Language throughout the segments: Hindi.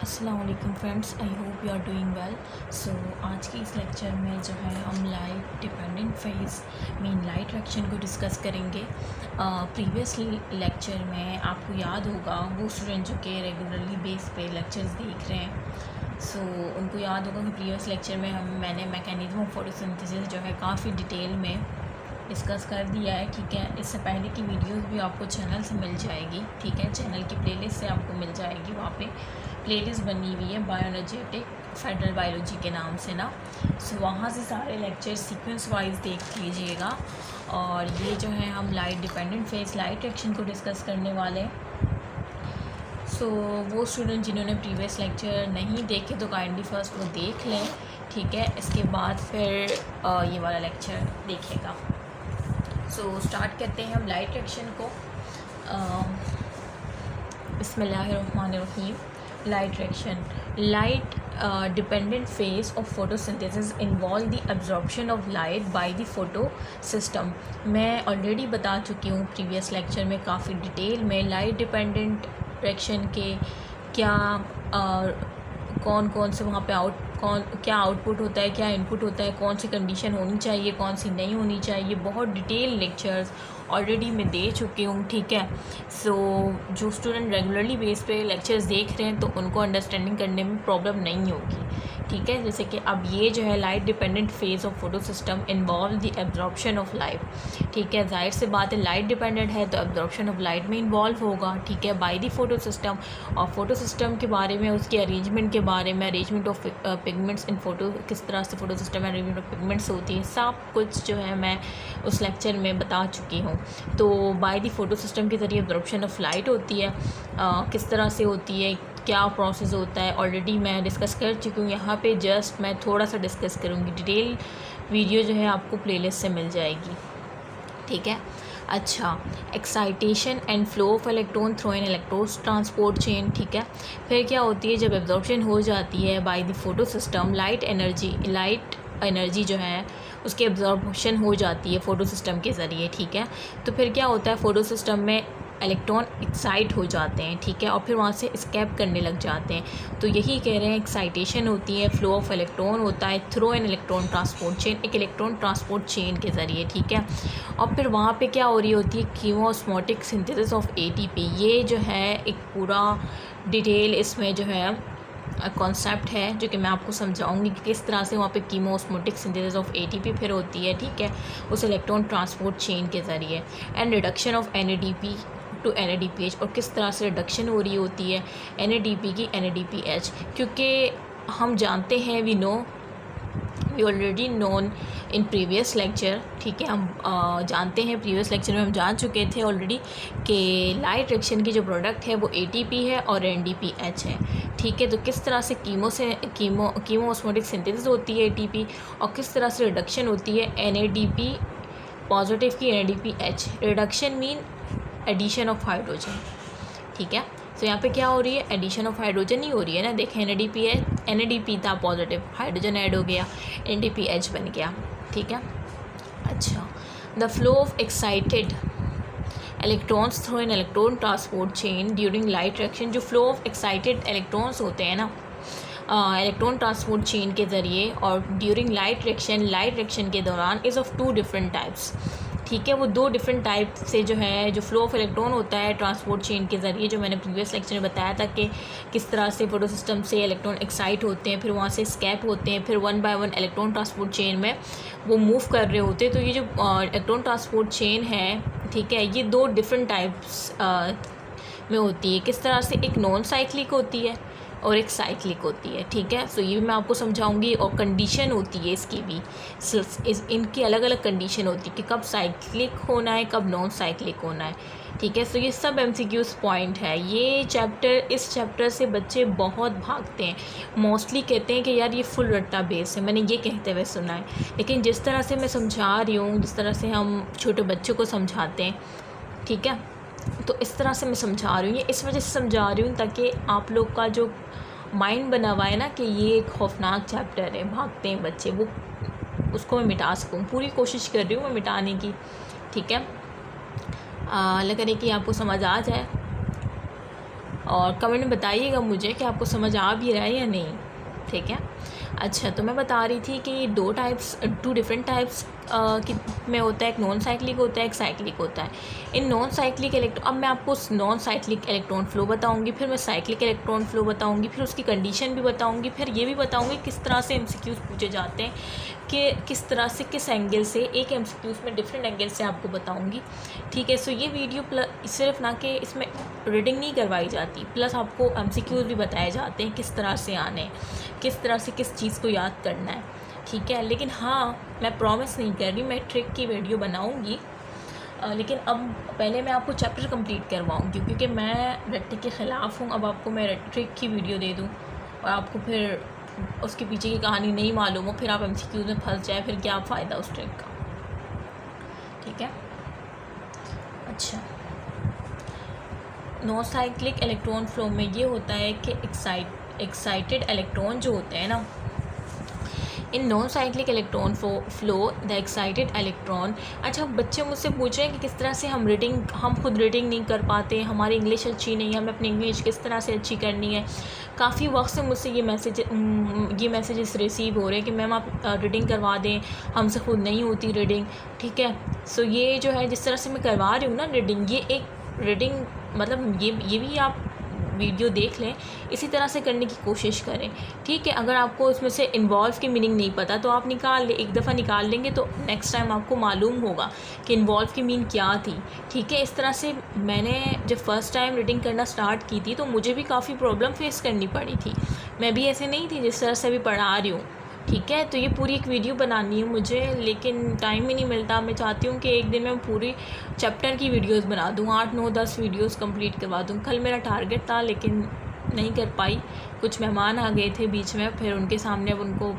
अस्सलाम वालेकुम friends, I hope you are doing well. So आज की इस लेक्चर में जो है हम light dependent phase mean light reaction को डिस्कस करेंगे। प्रीवियस लेक्चर में आपको याद होगा वो स्टूडेंट जो कि रेगुलरली बेस पे लेक्चर्स देख रहे हैं, सो उनको याद होगा कि प्रीवियस लेक्चर में मैंने मैकेनिज्म ऑफ फोटोसिंथेसिस जो है काफ़ी डिटेल में डिस्कस कर दिया है। ठीक है, इससे पहले की वीडियोस भी आपको चैनल से मिल जाएगी। ठीक है, चैनल की प्लेलिस्ट से आपको मिल जाएगी। वहाँ पे प्लेलिस्ट बनी हुई है बायोएनर्जेटिक फेडरल बायोलॉजी के नाम से ना। सो वहाँ से सारे लेक्चर सीक्वेंस वाइज देख लीजिएगा। और ये जो है हम light dependent face light reaction को डिस्कस करने वाले हैं। सो वो स्टूडेंट जिन्होंने प्रीवियस लेक्चर नहीं देखे तो काइंडली फर्स्ट वो देख लें। ठीक है, इसके बाद फिर ये वाला लेक्चर देखिएगा। सो स्टार्ट करते हैं हम लाइट रिएक्शन को। बिस्मिल्लाहिर्रहमानिर्रहीम। Light reaction, light dependent phase of photosynthesis involve the absorption of light by the photo system. मैं ऑलरेडी बता चुकी हूँ प्रीवियस लेक्चर में काफ़ी डिटेल में लाइट डिपेंडेंट रिएक्शन के क्या कौन कौन से वहाँ पे क्या आउटपुट होता है, क्या इनपुट होता है, कौन सी कंडीशन होनी चाहिए, कौन सी नहीं होनी चाहिए। बहुत डिटेल लेक्चर्स ऑलरेडी मैं दे चुकी हूँ। ठीक है, सो जो स्टूडेंट रेगुलरली बेस पे लेक्चर्स देख रहे हैं तो उनको अंडरस्टैंडिंग करने में प्रॉब्लम नहीं होगी। ठीक है, जैसे कि अब ये जो है light dependent phase of photo system involve the absorption of light. ठीक है, जाहिर से बात है लाइट डिपेंडेंट है तो एब्जॉर्प्शन ऑफ लाइट में इन्वॉल्व होगा। ठीक है, बाय द फोटो सिस्टम। और फोटो सिस्टम के बारे में, उसके अरेंजमेंट के बारे में, arrangement of pigments in photo, किस तरह से फोटो सिस्टम में अरेंजमेंट ऑफ पिगमेंट्स होती है, सब कुछ जो है मैं उस लेक्चर में बता चुकी हूँ। तो बाय द फोटो सिस्टम के ज़रिए एब्जॉर्प्शन ऑफ लाइट होती है। किस तरह से होती है, क्या प्रोसेस होता है, ऑलरेडी मैं डिस्कस कर चुकी हूँ। यहाँ पे जस्ट मैं थोड़ा सा डिस्कस करूँगी। डिटेल वीडियो जो है आपको प्लेलिस्ट से मिल जाएगी। ठीक है, अच्छा, excitation and flow of electron through an electron transport chain. ठीक है, फिर क्या होती है जब एब्जॉर्प्शन हो जाती है by the photo system, light energy जो है उसकी एब्जॉर्प्शन हो जाती है फोटो सिस्टम के ज़रिए। ठीक है, तो फिर क्या होता है फोटो सिस्टम में इलेक्ट्रॉन एक्साइट हो जाते हैं। ठीक है, और फिर वहाँ से स्केप करने लग जाते हैं। तो यही कह रहे हैं, एक्साइटेशन होती है, फ्लो ऑफ इलेक्ट्रॉन होता है through an electron transport chain, एक इलेक्ट्रॉन ट्रांसपोर्ट चेन के ज़रिए। ठीक है, और फिर वहाँ पे क्या हो रही होती है, कीमोस्मोटिक सिंथेसिस ऑफ एटीपी। ये जो है एक पूरा डिटेल इसमें जो है कॉन्सेप्ट है जो कि मैं आपको समझाऊंगी कि किस तरह से वहाँ पे कीमोस्मोटिक सिंथेसिस ऑफ एटीपी फिर होती है। ठीक है, उस इलेक्ट्रॉन ट्रांसपोर्ट चेन के ज़रिए। And reduction of NADP to NADPH, और किस तरह से रिडक्शन हो रही होती है एनएडीपी की एनएडीपीएच, क्योंकि हम जानते हैं we already known in previous lecture. ठीक है, हम जानते हैं, प्रीवियस लेक्चर में हम जान चुके थे ऑलरेडी कि लाइट रिएक्शन की जो प्रोडक्ट है वो एटीपी है और एनडीपीएच है। ठीक है, तो किस तरह से कीमोस्मोटिक सिंथेसिस होती है एटीपी, और किस तरह से रिडक्शन होती है एनएडीपी पॉजिटिव की NADPH. Reduction mean addition of hydrogen. ठीक है, तो यहाँ पे क्या हो रही है, एडिशन ऑफ हाइड्रोजन ही हो रही है ना। देखें, एनएडीपी था पॉजिटिव, हाइड्रोजन ऐड हो गया, एनडीपीएच बन गया। ठीक है, अच्छा, the flow of excited electrons through an electron transport chain during light reaction. जो फ्लो ऑफ एक्साइटेड इलेक्ट्रॉन्स होते हैं ना इलेक्ट्रॉन ट्रांसपोर्ट चेन के ज़रिए और ड्यूरिंग लाइट रिएक्शन के दौरान is of two different types. ठीक है, वो दो डिफरेंट टाइप से जो है जो फ्लो ऑफ इलेक्ट्रॉन होता है ट्रांसपोर्ट चेन के ज़रिए, जो मैंने प्रीवियस लेक्चर में बताया था कि किस तरह से फोटो सिस्टम से इलेक्ट्रॉन एक्साइट होते हैं, फिर वहाँ से स्कैप होते हैं, फिर one by one electron transport chain में वो मूव कर रहे होते हैं। तो ये जो इलेक्ट्रॉन ट्रांसपोर्ट चेन है, ठीक है, ये दो डिफरेंट टाइप्स में होती है। किस तरह से, एक नॉन साइक्लिक होती है और एक साइक्लिक होती है। ठीक है, सो ये भी मैं आपको समझाऊंगी। और कंडीशन होती है इसकी भी, इनकी अलग अलग कंडीशन होती है कि कब साइक्लिक होना है, कब नॉन साइक्लिक होना है। ठीक है, सो ये सब एमसीक्यूज़ पॉइंट है। इस चैप्टर से बच्चे बहुत भागते हैं, मोस्टली कहते हैं कि यार ये फुल रट्टा बेस है, मैंने ये कहते हुए सुना है। लेकिन जिस तरह से मैं समझा रही हूँ, जिस तरह से हम छोटे बच्चों को समझाते हैं, ठीक है, तो इस तरह से मैं समझा रही हूँ। ये इस वजह से समझा रही हूँ ताकि आप लोग का जो माइंड बना हुआ है ना कि ये एक खौफनाक चैप्टर है, भागते हैं बच्चे, वो उसको मैं मिटा सकूँ, पूरी कोशिश कर रही हूँ मैं मिटाने की। ठीक है, अल्लाह करे कि आपको समझ आ जाए। और कमेंट में बताइएगा मुझे कि आपको समझ आ भी रहा है या नहीं, ठीक है। अच्छा, तो मैं बता रही थी कि टू डिफरेंट टाइप्स में होता है, एक नॉन साइक्लिक होता है, एक साइक्लिक होता है। इन नॉन साइक्लिक इलेक्ट्रॉन, अब मैं आपको नॉन साइक्लिक इलेक्ट्रॉन फ्लो बताऊंगी, फिर मैं साइक्लिक इलेक्ट्रॉन फ्लो बताऊंगी, फिर उसकी कंडीशन भी बताऊंगी, फिर ये भी बताऊंगी किस तरह से एमसीक्यूज़ पूछे जाते हैं, कि किस तरह से किस एंगल से, एक एमसीक्यूज़ में डिफरेंट एंगल से आपको बताऊँगी, ठीक है। सो ये वीडियो सिर्फ ना कि इसमें रीडिंग नहीं करवाई जाती, प्लस आपको एमसीक्यूज़ भी बताए जाते हैं किस तरह से आने हैं, किस तरह से किस चीज़ को याद करना है, ठीक है। लेकिन हाँ, मैं प्रॉमिस नहीं कर रही मैं ट्रिक की वीडियो बनाऊंगी, लेकिन अब पहले मैं आपको चैप्टर कंप्लीट करवाऊंगी, क्योंकि मैं रट्टी के ख़िलाफ़ हूँ। अब आपको मैं ट्रिक की वीडियो दे दूँ और आपको फिर उसके पीछे की कहानी नहीं मालूम हो, फिर आप एमसीक्यूज़ में फंस जाए, फिर क्या फ़ायदा उस ट्रिक का, ठीक है। अच्छा, नॉन साइक्लिक इलेक्ट्रॉन फ्लो में ये होता है कि एक्साइटेड इलेक्ट्रॉन जो होते हैं ना, in non cyclic electron flow the excited electron. अच्छा, बच्चे मुझसे पूछ रहे हैं कि किस तरह से हम खुद रीडिंग नहीं कर पाते, हमारी इंग्लिश अच्छी नहीं है, हमें अपनी इंग्लिश किस तरह से अच्छी करनी है। काफ़ी वक्त से मुझसे ये मैसेजेस रिसीव हो रहे हैं कि मैम आप रीडिंग करवा दें, हमसे खुद नहीं होती रीडिंग, ठीक है। सो ये जो है जिस तरह से मैं करवा रही हूँ ना रीडिंग, ये एक रीडिंग मतलब ये भी आप वीडियो देख लें, इसी तरह से करने की कोशिश करें, ठीक है। अगर आपको इसमें से इन्वॉल्व की मीनिंग नहीं पता तो आप निकाल लें, एक दफ़ा निकाल लेंगे तो नेक्स्ट टाइम आपको मालूम होगा कि इन्वॉल्व की मीनिंग क्या थी, ठीक है। इस तरह से मैंने जब फ़र्स्ट टाइम रीडिंग करना स्टार्ट की थी तो मुझे भी काफ़ी प्रॉब्लम फेस करनी पड़ी थी। मैं भी ऐसे नहीं थी जिस तरह से अभी पढ़ा रही हूँ, ठीक है। तो ये पूरी एक वीडियो बनानी है मुझे, लेकिन टाइम ही नहीं मिलता। मैं चाहती हूँ कि एक दिन मैं पूरी चैप्टर की वीडियोस बना दूँ, 8, 9, 10 वीडियोस कंप्लीट करवा दूँ। कल मेरा टारगेट था लेकिन नहीं कर पाई, कुछ मेहमान आ गए थे बीच में, फिर उनके सामने अब उनको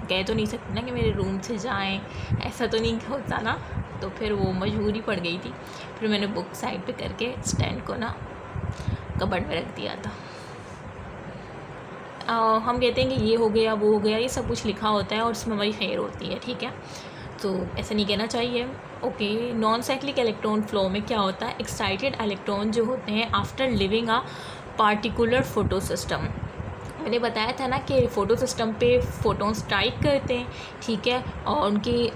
कह तो नहीं सकती ना कि मेरे रूम से जाएँ, ऐसा तो नहीं होता ना, तो फिर वो मजबूरी पड़ गई थी। फिर मैंने बुक साइड पर करके स्टैंड को ना कबर्ड में रख दिया था। हम कहते हैं कि ये हो गया वो हो गया, ये सब कुछ लिखा होता है और इसमें हमारी खैर होती है, ठीक है। तो ऐसा नहीं कहना चाहिए, okay. Non cyclic electron flow में क्या होता है, एक्साइटेड इलेक्ट्रॉन जो होते हैं after living a particular photo system, मैंने बताया था ना कि फोटो सिस्टम पे फ़ोटोन स्ट्राइक करते हैं, ठीक है, और उनकी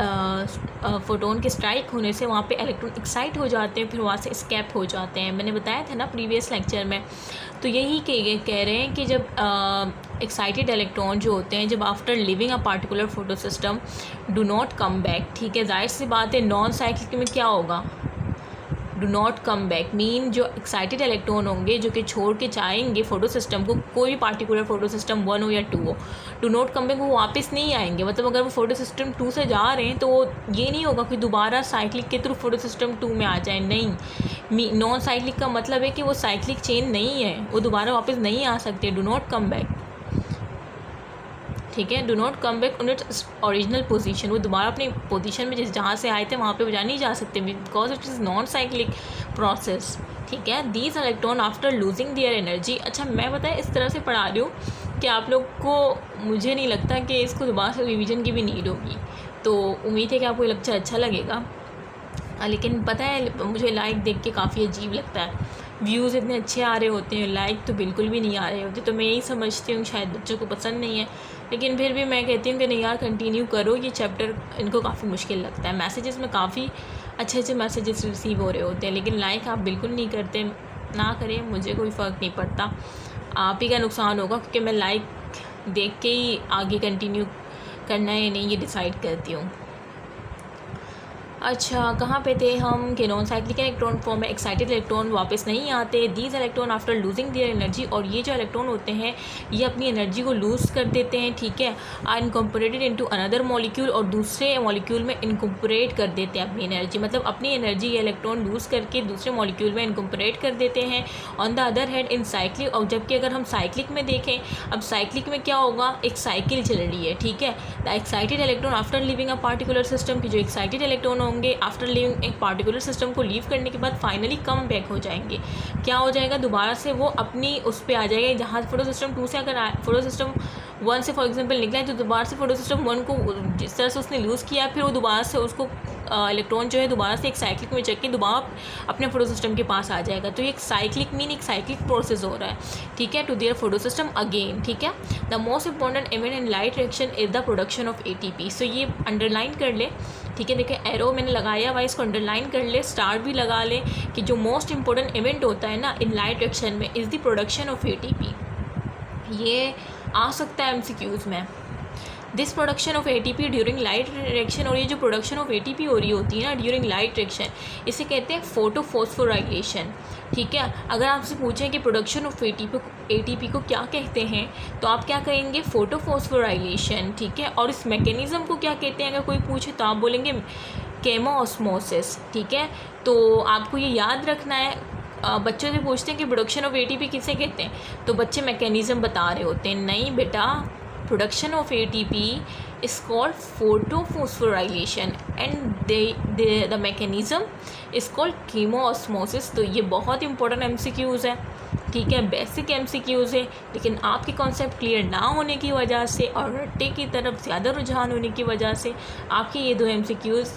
फ़ोटोन के स्ट्राइक होने से वहाँ पे इलेक्ट्रॉन एक्साइट हो जाते हैं, फिर वहाँ से एस्केप हो जाते हैं। मैंने बताया था ना प्रीवियस लेक्चर में। तो यही कह रहे हैं कि जब एक्साइटेड इलेक्ट्रॉन जो होते हैं, जब after living a particular photo system do not come back, ठीक है। जाहिर सी बात है नॉन साइक्लिक में क्या होगा, do not come back mean जो एक्साइटेड इलेक्ट्रॉन होंगे जो कि छोड़ के जाएंगे फोटो सिस्टम को, कोई भी पार्टिकुलर फोटो सिस्टम 1 हो या 2 हो, डू नॉट कम बैक, वो वापस नहीं आएंगे। मतलब अगर वो फोटो सिस्टम 2 से जा रहे हैं तो ये नहीं होगा कि दोबारा साइक्लिक के थ्रू फोटो सिस्टम 2 में आ जाए, नहीं। नॉन साइक्लिक का मतलब है कि वो साइक्लिक चेन नहीं है, वो दोबारा वापस नहीं आ सकते, डू नॉट कम बैक, ठीक है। Do not come back on its original position, वो दोबारा अपनी पोजीशन में जहाँ से आए थे वहाँ पे जा नहीं जा सकते, because it is non cyclic process, ठीक है। These electron after losing their energy. अच्छा, मैं बताएं इस तरह से पढ़ा रही हूँ कि आप लोग को, मुझे नहीं लगता कि इसको दोबारा से रिविज़न की भी नीड होगी, तो उम्मीद है कि आपको ये लेक्चर अच्छा लगेगा। लेकिन पता है मुझे लाइक देख के काफ़ी अजीब लगता है, व्यूज़ इतने अच्छे आ रहे होते हैं, लाइक तो बिल्कुल भी नहीं आ रहे होते, तो मैं यही समझती हूँ शायद बच्चों को पसंद नहीं है, लेकिन फिर भी मैं कहती हूँ कि नहीं यार कंटिन्यू करो, ये चैप्टर इनको काफ़ी मुश्किल लगता है। मैसेजेस में काफ़ी अच्छे मैसेजेस रिसीव हो रहे होते हैं, लेकिन लाइक आप बिल्कुल नहीं करते, ना करें, मुझे कोई फ़र्क नहीं पड़ता, आप ही का नुकसान होगा, क्योंकि मैं लाइक देख के ही आगे कंटिन्यू करना है या नहीं ये डिसाइड करती हूँ। अच्छा, कहाँ पे थे हम कि नॉन साइक्लिक इलेक्ट्रॉन फॉर्म में एक्साइटेड इलेक्ट्रॉन वापस नहीं आते, these electron after losing their energy, और ये जो इलेक्ट्रॉन होते हैं ये अपनी एनर्जी को लूज़ कर देते हैं, ठीक है। Are incorporated into another molecule, और दूसरे मॉलिक्यूल में इनकॉर्पोरेट कर देते हैं अपनी एनर्जी, मतलब अपनी एनर्जी ये इलेक्ट्रॉन लूज़ करके दूसरे मॉलिक्यूल में इनकॉर्पोरेट कर देते हैं। On the other hand in cyclic, और जबकि अगर हम साइक्लिक में देखें, अब साइक्लिक में क्या होगा, एक साइकिल चल रही है, ठीक है। The excited electron after living a particular system, की जो एक्साइटेड इलेक्ट्रॉन होंगे आफ्टर लिविंग एक पार्टिकुलर सिस्टम को लीव करने के बाद फाइनली कम बैक हो जाएंगे। क्या हो जाएगा, दोबारा से वो अपनी उस पर आ जाएगा जहाँ फोटो सिस्टम 2 से अगर फोटो सिस्टम वन से फॉर एग्जांपल निकला है तो दोबारा से फोटो सिस्टम वन को जिस तरह से उसने लूज़ किया फिर वो दोबारा से उसको इलेक्ट्रॉन जो है दोबारा से एक साइक्लिक में चेक के दोबारा अपने फोटो सिस्टम के पास आ जाएगा। तो ये एक साइक्लिक एक साइक्लिक प्रोसेस हो रहा है, ठीक है, to their photo system again, ठीक है। The most important event in light reaction is the production of ATP। So ये अंडरलाइन कर ले, ठीक है, देखिए एरो मैंने लगाया हुआ, इसको अंडरलाइन कर ले, स्टार भी लगा ले कि जो मोस्ट इंपॉर्टेंट इवेंट होता है ना इन लाइट रिएक्शन में is the production of ATP। ये आ सकता है MCQs में। This production of ATP during light reaction, और ये जो प्रोडक्शन ऑफ ATP हो रही होती है ना ड्यूरिंग लाइट रिएक्शन, इसे कहते हैं फोटोफॉस्फोराइलेशन, ठीक है। अगर आपसे पूछें कि प्रोडक्शन ऑफ ATP को क्या कहते हैं तो आप क्या कहेंगे, फोटोफॉस्फोराइलेशन, ठीक है। और इस मैकेनिज़्म को क्या कहते हैं अगर कोई पूछे तो आप बोलेंगे केमोऑस्मोसिस, ठीक है। तो आपको ये याद रखना है। बच्चों से पूछते हैं कि प्रोडक्शन ऑफ ATP किसे कहते हैं तो बच्चे मैकेनिज़्म बता रहे होते हैं, नहीं बेटा, production of ATP is called photophosphorylation and the mechanism is called chemoosmosis। तो ये बहुत इंपॉर्टेंट MCQs है, ठीक है, बेसिक MCQs है, लेकिन आपके कॉन्सेप्ट क्लियर ना होने की वजह से और रट्टे की तरफ ज़्यादा रुझान होने की वजह से आपके ये दो MCQs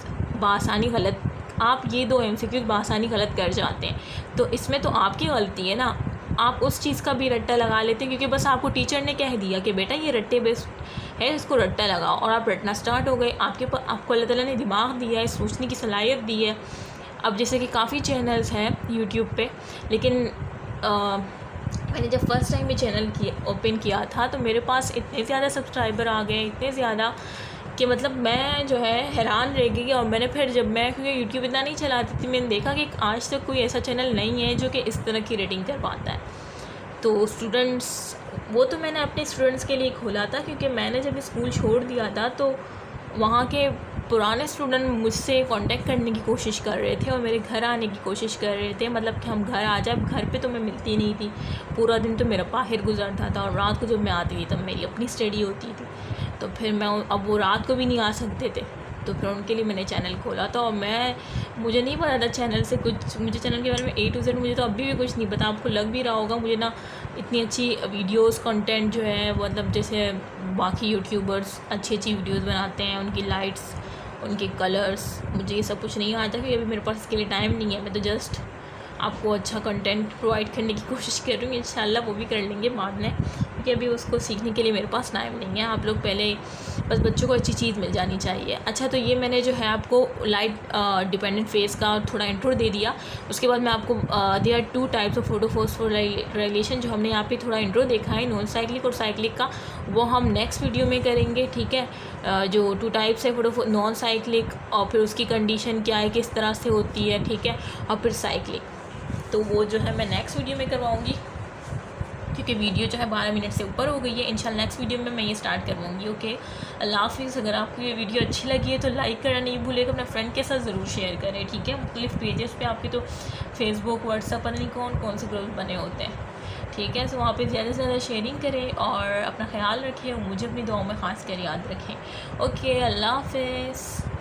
बासानी गलत कर जाते हैं। तो इसमें तो आपकी गलती है ना, आप उस चीज़ का भी रट्टा लगा लेते हैं क्योंकि बस आपको टीचर ने कह दिया कि बेटा ये रट्टे बेस्ड है, इसको रट्टा लगाओ, और आप रटना स्टार्ट हो गए। आपको अल्लाह ताला ने दिमाग दिया है, सोचने की सलाहियत दी है। अब जैसे कि काफ़ी चैनल्स हैं यूट्यूब पे, लेकिन मैंने जब फर्स्ट टाइम ये चैनल ओपन किया था तो मेरे पास इतने ज़्यादा सब्सक्राइबर आ गए, इतने ज़्यादा कि मतलब मैं जो है हैरान रह गई। और मैंने फिर जब मैं क्योंकि यूट्यूब इतना नहीं चलाती थी, मैंने देखा कि आज तक कोई ऐसा चैनल नहीं है जो कि इस तरह की रेटिंग कर पाता है। तो स्टूडेंट्स, वो तो मैंने अपने स्टूडेंट्स के लिए खोला था क्योंकि मैंने जब स्कूल छोड़ दिया था तो वहाँ के पुराने स्टूडेंट मुझसे कांटेक्ट करने की कोशिश कर रहे थे और मेरे घर आने की कोशिश कर रहे थे, मतलब कि हम घर आ जाए। घर पे तो मैं मिलती नहीं थी, पूरा दिन तो मेरा बाहर गुजरता था, और रात को जब मैं आती थी तब मेरी अपनी स्टडी होती थी। तो फिर अब वो रात को भी नहीं आ सकते थे, तो फिर उनके लिए मैंने चैनल खोला था। और मुझे नहीं पता था चैनल से कुछ, मुझे चैनल के बारे में A to Z मुझे तो अभी भी कुछ नहीं पता। आपको लग भी रहा होगा मुझे ना इतनी अच्छी वीडियोस कंटेंट जो है, मतलब जैसे बाकी यूट्यूबर्स अच्छी वीडियोस बनाते हैं, उनकी लाइट्स, उनके कलर्स, मुझे ये सब कुछ नहीं आता क्योंकि अभी मेरे पास इसके लिए टाइम नहीं है। मैं तो जस्ट आपको अच्छा कंटेंट प्रोवाइड करने की कोशिश कर रही हूँ, इंशाल्लाह वो भी कर लेंगे बाद में, क्योंकि अभी उसको सीखने के लिए मेरे पास टाइम नहीं है। आप लोग पहले बस बच्चों को अच्छी चीज़ मिल जानी चाहिए। अच्छा, तो ये मैंने जो है आपको लाइट डिपेंडेंट फेस का थोड़ा इंट्रो दे दिया। उसके बाद मैं आपको there are 2 types of photophosphorylation, जो हमने यहाँ पे थोड़ा इंट्रो देखा है नॉन साइक्लिक और साइक्लिक का, वो हम नेक्स्ट वीडियो में करेंगे, ठीक है। जो 2 टाइप्स है नॉन साइक्लिक, और फिर उसकी कंडीशन क्या है, किस तरह से होती है, ठीक है, और फिर साइक्लिक, तो वो जो है मैं नेक्स्ट वीडियो में करवाऊँगी क्योंकि वीडियो जो है 12 मिनट से ऊपर हो गई है। इंशाल्लाह नेक्स्ट वीडियो में मैं ये स्टार्ट करवाऊँगी। ओके, अल्लाह हाफिज़। अगर आपको ये वीडियो अच्छी लगी है तो लाइक करना नहीं भूलेगा, अपने फ्रेंड के साथ ज़रूर शेयर करें, ठीक है। मुख्तलिफ पेजेस पे आपके तो फेसबुक, व्हाट्सअप, पता नहीं कौन से ग्रुप बने होते हैं, ठीक है। सो वहाँ पे ज़्यादा से ज़्यादा शेयरिंग करें और अपना ख्याल रखें और मुझे अपनी दुआओं में ख़ास कर याद रखें। ओके, अल्लाह हाफिज़।